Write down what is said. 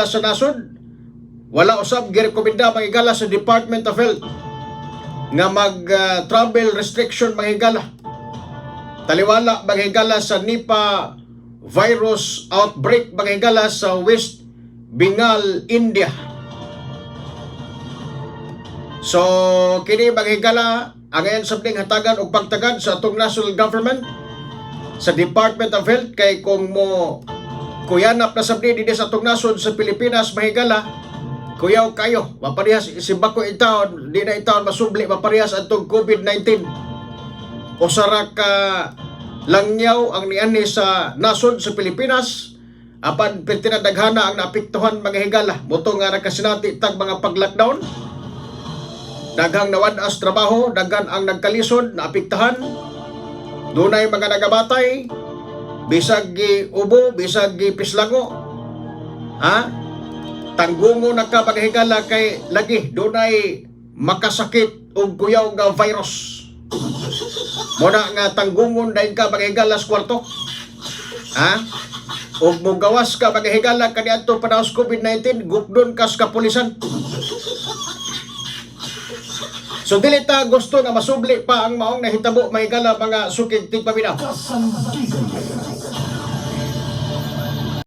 sa nasod, wala usab girekomenda manghigala sa Department of Health nga mag-travel restriction manghigala. Taliwala manghigala sa Nipah virus outbreak manghigala sa West Bengal, India. So kini manghigala ang ayan sabding hatagan og pagtagad sa atong national government sa Department of Health kay kung mo kuyanap na sabdi dinhi sa atong nasod sa Pilipinas mahigala kuyaw kayo maparehas simbako itaon di na itaon masubli maparehas atong COVID-19 usara ka langyaw ang niani sa nasod sa Pilipinas apan pintinadaghana ang naapektuhan mga higala moto nga nakasinati tag mga pag-lockdown daghang nawadas trabaho daghan ang nagkalisod naapektahan dunay mga nagabatay bisag gi ubo bisag gi pislango tanggungo na ka paghigala kay lagi dunay makasakit og kuyaw nga virus muna nga tanggungon dayon ka paghigala sa kwarto og mugawas ka paghigala kaniadto panahos COVID-19 gukdon ka sa kapulisan. So dili ta gusto nga masubli pa ang maong nahitabo mahigala mga sukig tigpaminaw.